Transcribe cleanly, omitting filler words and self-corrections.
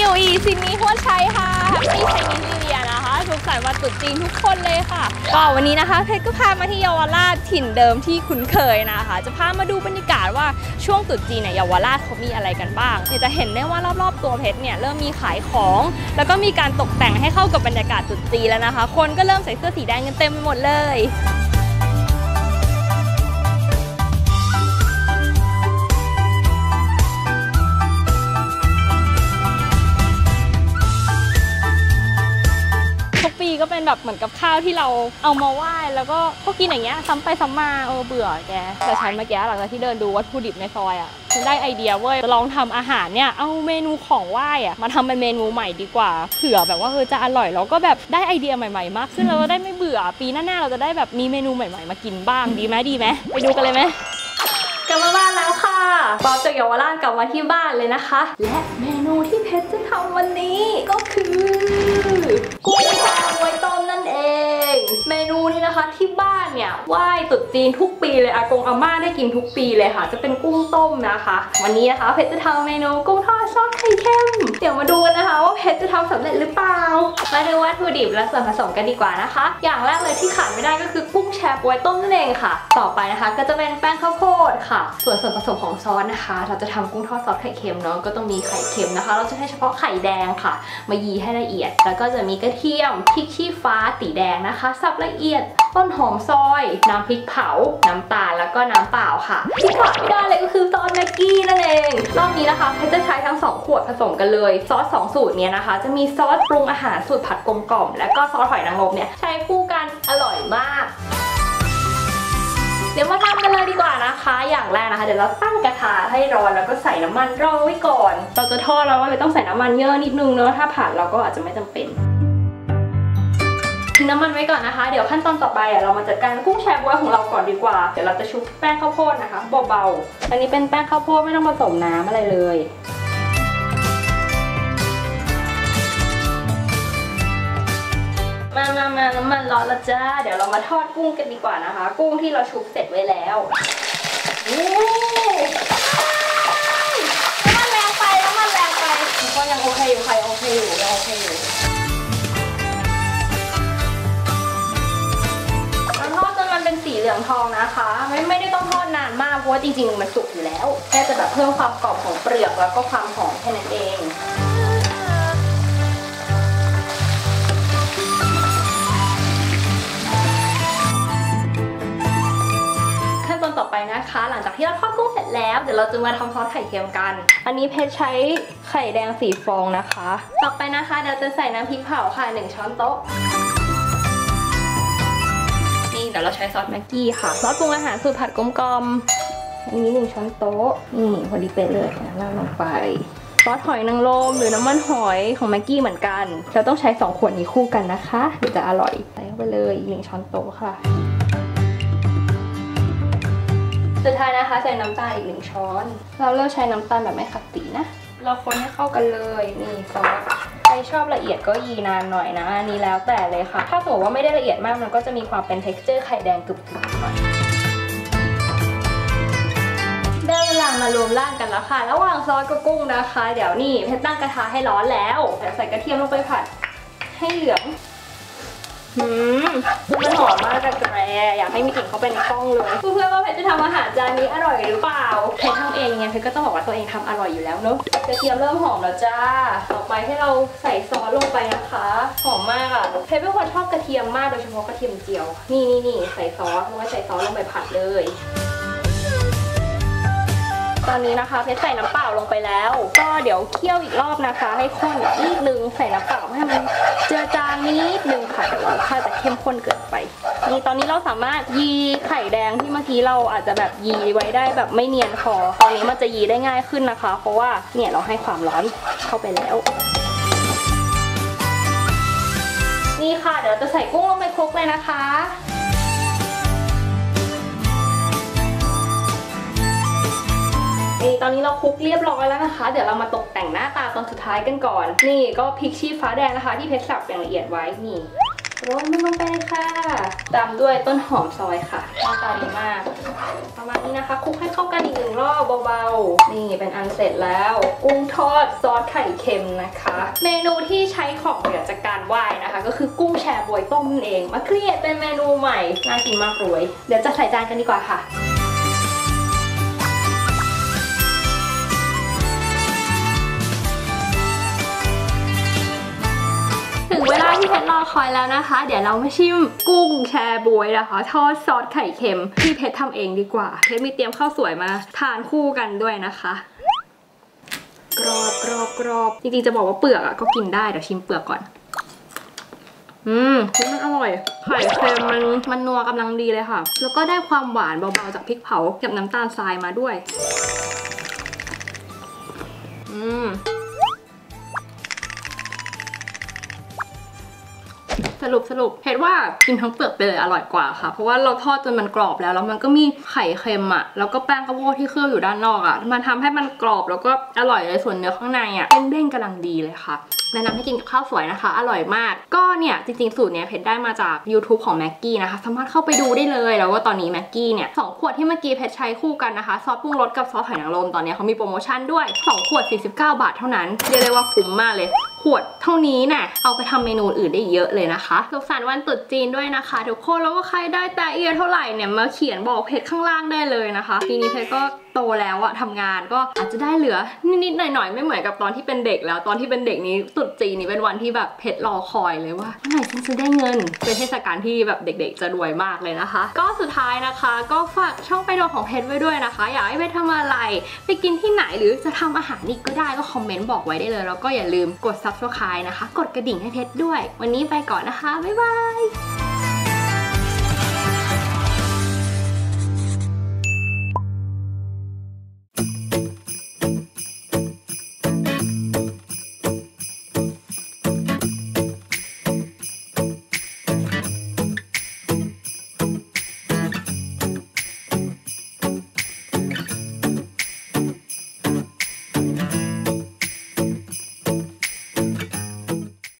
อยู่อีซินีหัวชัยค่ะแฮปปี้ไชนีสนิวเยียร์นะคะสุขสันต์วันตรุษจีนทุกคนเลยค่ะก็วันนี้นะคะเพชรก็พามาที่เยาวราชถิ่นเดิมที่คุ้นเคยนะคะจะพามาดูบรรยากาศว่าช่วงตรุษจีนเนี่ยเยาวราชเขามีอะไรกันบ้างจะเห็นได้ว่ารอบๆตัวเพชรเนี่ยเริ่มมีขายของแล้วก็มีการตกแต่งให้เข้ากับบรรยากาศตรุษจีนแล้วนะคะคนก็เริ่มใส่เสื้อสีแดงกันเต็มไปหมดเลยก็เป็นแบบเหมือนกับข้าวที่เราเอามาไหว้แล้วก็กินอย่างเงี้ยซ้ำไปซ้ำมาเบื่อแกแต่ฉันเมื่อกี้หลังจากที่เดินดูวัตถุดิบในซอยอ่ะฉันได้ไอเดียเว้ยจะลองทำอาหารเนี่ยเอาเมนูของไหว้อ่ะมาทำเป็นเมนูใหม่ดีกว่าเผื่อแบบว่าจะอร่อยแล้วก็แบบได้ไอเดียใหม่ๆมากขึ้นเราก็ได้ไม่เบื่อปีหน้าเราจะได้แบบมีเมนูใหม่ๆมากินบ้างดีไหมไปดูกันเลยไหมกลับมาบ้านแล้วค่ะป๊อปจากเยาวราชกลับมาที่บ้านเลยนะคะและเมนูที่เพชรจะทำวันนี้ก็คือกุ้งแช่บ๊วยต้มนั่นเองเมนูนี้นะคะที่บ้านเนี่ยไหว้ตรุษจีนทุกปีเลยอากงอาม่าได้กินทุกปีเลยค่ะจะเป็นกุ้งต้มนะคะวันนี้นะคะเพชรจะทำเมนูกุ้งทอดซอสไข่เค็มเดี๋ยวมาดูกันนะคะว่าเพชรจะทำสำเร็จหรือเปล่ามาดูวัตถุดิบและส่วนผสมกันดีกว่านะคะอย่างแรกเลยที่ขาดไม่ได้ก็คือกุ้งแช่บ๊วยต้มนั่นเองค่ะต่อไปนะคะก็จะเป็นแป้งข้าวโพดค่ะส่วนผสมของซอสนะคะเราจะทำกุ้งทอดซอสไข่เค็มเนาะก็ต้องมีไข่เค็มนะคะเราจะให้เฉพาะไข่แดงค่ะมายีให้ละเอียดแล้วก็จะมีกระเทียมพริกชี้ฟ้าสีแดงนะคะสับละเอียดต้นหอมซอยน้ำพริกเผาน้ำตาลแล้วก็น้ำเปล่าค่ะที่ขาดไม่ได้เลยก็คือซอสแม็กกี้นั่นเองรอบนี้นะคะเพชรจะใช้ทั้ง2ขวดผสมกันเลยซอส2สูตรเนี้ยนะคะจะมีซอสปรุงอาหารสูตรผัดกลมกล่อมและก็ซอสหอยนางรมเนี่ยใช้คู่กันอร่อยมากเดี๋ยวมาทำกันเลยดีกว่านะคะอย่างแรกนะคะเดี๋ยวเราตั้งกระทะให้ร้อนแล้วก็ใส่น้ำมันรองไว้ก่อนเราจะทอดแล้วเลยต้องใส่น้ำมันเยอะนิดนึงเนอะถ้าผัดเราก็อาจจะไม่จำเป็นทิ้งน้ำมันไว้ก่อนนะคะเดี๋ยวขั้นตอนต่อไปเรามาจัดการกุ้งแช่บ๊วยของเราก่อนดีกว่าเดี๋ยวเราจะชุบแป้งข้าวโพดนะคะเบาๆอันนี้เป็นแป้งข้าวโพดไม่ต้องผสมน้ำอะไรเลยมาน้ำมันร้อนแล้วจ้าเดี๋ยวเรามาทอดกุ้งกันดีกว่านะคะกุ้งที่เราชุบเสร็จไว้แล้วน้ำมันแรงไปก็ยังโอเคอยู่ค่ะยังโอเคอยู่ทอดจนมันเป็นสีเหลืองทองนะคะไม่ได้ต้องทอดนานมากเพราะว่าจริงๆมันสุกอยู่แล้วแค่จะแบบเพิ่มความกรอบของเปลือกแล้วก็ความหอมแค่นั้นเองต่อไปนะคะหลังจากที่เราทอดกุ้งเสร็จแล้วเดี๋ยวเราจะมาทำซอสไข่เค็มกันอันนี้เพชรใช้ไข่แดง4 ฟองนะคะต่อไปนะคะเดี๋ยวจะใส่น้ำพริกเผาค่ะ1 ช้อนโต๊ะนี่เดี๋ยวเราใช้ซอสแม็กกี้ค่ะซอสปรุงอาหารสูตรผัดกลมๆอันนี้1 ช้อนโต๊ะนี่พอดีเป๊ะเลยราดลงไปซอสหอยนางรมหรือน้ำมันหอยของแม็กกี้เหมือนกันเราต้องใช้2 ขวดนี้คู่กันนะคะเดี๋ยวจะอร่อยใส่เข้าไปเลยอีก1 ช้อนโต๊ะค่ะสุดท้ายนะคะใส่น้ำตาลอีก1 ช้อนเราเลือกใช้น้ำตาลแบบไม่ขัดสีนะเราคนให้เข้ากันเลยนี่ซอสใครชอบละเอียดก็ยีนานหน่อยนะอันนี้แล้วแต่เลยค่ะถ้าสมมติว่าไม่ได้ละเอียดมากมันก็จะมีความเป็น texture ไข่แดงกรึบๆหน่อยได้เวลามารวมร่างกันแล้วค่ะระหว่างซอสกับกุ้งนะคะเดี๋ยวนี่เพชรตั้งกระทะให้ร้อนแล้วเดี๋ยวใส่กระเทียมลงไปผัดให้เหลืองมันหอมมากจากแกรอยากให้มีกลิ่นเข้าไปในกล้องเลยเพื่อนๆว่าเพชรจะทำอาหารจานนี้อร่อยหรือเปล่าเพชรทำเองไงเพชรก็ต้องบอกว่าตัวเองทำอร่อยอยู่แล้วเนอะกระเทียมเริ่มหอมแล้วจ้าต่อไปให้เราใส่ซอสลงไปนะคะหอมมากอ่ะเพชรเป็นคนชอบกระเทียมมากโดยเฉพาะกระเทียมเจียวนี่ใส่ซอสใส่ซอสลงไปผัดเลยตอนนี้นะคะเพชรใส่น้ำเปล่าลงไปแล้วก็เดี๋ยวเคี่ยวอีกรอบนะคะให้ข้นนิดนึงใส่น้ำเปล่าให้มันเจือจางนิดนึงค่ะเดี๋ยวถ้าจะเข้มข้นเกินไปนี่ตอนนี้เราสามารถยีไข่แดงที่เมื่อกี้เราอาจจะแบบยีไว้ได้แบบไม่เนียนพอตอนนี้มันจะยีได้ง่ายขึ้นนะคะเพราะว่าเนี่ยเราให้ความร้อนเข้าไปแล้วนี่ค่ะเดี๋ยวจะใส่กุ้งลงไปคลุกเลยนะคะนี่ตอนนี้เราคลุกเรียบร้อยแล้วนะคะเดี๋ยวเรามาตกแต่งหน้าตาตอนสุดท้ายกันก่อนนี่ก็พริกชี้ฟ้าแดงนะคะที่เพชรสับอย่างละเอียดไว้นี่ โรยมันลงไปเลยค่ะตามด้วยต้นหอมซอยค่ะหน้าตาดีมากประมาณนี้นะคะคลุกให้เข้ากันอีก1 รอบเบาๆนี่เป็นอันเสร็จแล้วกุ้งทอดซอสไข่เค็มนะคะเมนูที่ใช้ของเหลือจากการไหว้นะคะก็คือกุ้งแชบวยต้มนั่นเองมาครีเอทเป็นเมนูใหม่น่ากินมากเลยเดี๋ยวจะใส่จานกันดีกว่าค่ะถึงเวลาที่เพชรรอคอยแล้วนะคะเดี๋ยวเรามาชิมกุ้งแชบวยนะคะทอดซอสไข่เค็มที่เพชรทำเองดีกว่าเพชรมีเตรียมข้าวสวยมาทานคู่กันด้วยนะคะกรอบจริงๆจะบอกว่าเปลือกก็กินได้เดี๋ยวชิมเปลือกก่อนมันอร่อยไข่เค็มมันนัวกำลังดีเลยค่ะแล้วก็ได้ความหวานเบาๆจากพริกเผากับน้ำตาลทรายมาด้วยสรุปเพชรว่ากินทั้งเปลือกไปเลยอร่อยกว่าค่ะเพราะว่าเราทอดจนมันกรอบแล้วมันก็มีไข่เค็มแล้วก็แป้งข้าวโพดที่เคลือบอยู่ด้านนอกมันทำให้มันกรอบแล้วก็อร่อยเลยส่วนเนื้อข้างในเด้งๆกำลังดีเลยค่ะแนะนำให้กินกับข้าวสวยนะคะอร่อยมากก็เนี่ยจริงๆสูตรเนี้ยเพชรได้มาจาก YouTube ของแม็กกี้นะคะสามารถเข้าไปดูได้เลยแล้วว่าตอนนี้แม็กกี้เนี่ย2 ขวดที่เมื่อกี้เพชรใช้คู่กันนะคะซอสปรุงรสกับซอสหอยนางรมตอนนี้เขามีโปรโมชั่นด้วย2 ขวด49 บาทเท่านั้นเรียกได้ว่าคุ้มมากเลยขวดเท่านี้น่ะเอาไปทำเมนูอื่นได้เยอะเลยนะคะสุขสันต์วันตรุษจีนด้วยนะคะทุกคนแล้วก็ใครได้แต่เอียเท่าไหร่เนี่ยมาเขียนบอกเพจข้างล่างได้เลยนะคะปีนี้เพจก็โตแล้วทำงานก็อาจจะได้เหลือนิดๆหน่อยๆไม่เหมือนกับตอนที่เป็นเด็กแล้วตอนที่เป็นเด็กนี้ตรุษจีนนี้เป็นวันที่แบบเพจรอคอยเลยว่าเมื่อไหร่ฉันจะได้เงินเป็นเทศกาลที่แบบเด็กๆจะรวยมากเลยนะคะก็สุดท้ายนะคะก็ฝากช่องไปดูของเพจไว้ด้วยนะคะอยากให้เพจทำอะไรไปกินที่ไหนหรือจะทำอาหารอีกก็ได้ก็คอมเมนต์บอกไว้ได้เลยแล้วก็อย่าลืมกด Subscribe นะคะกดกระดิ่งให้เพชรด้วยวันนี้ไปก่อนนะคะบ๊ายบาย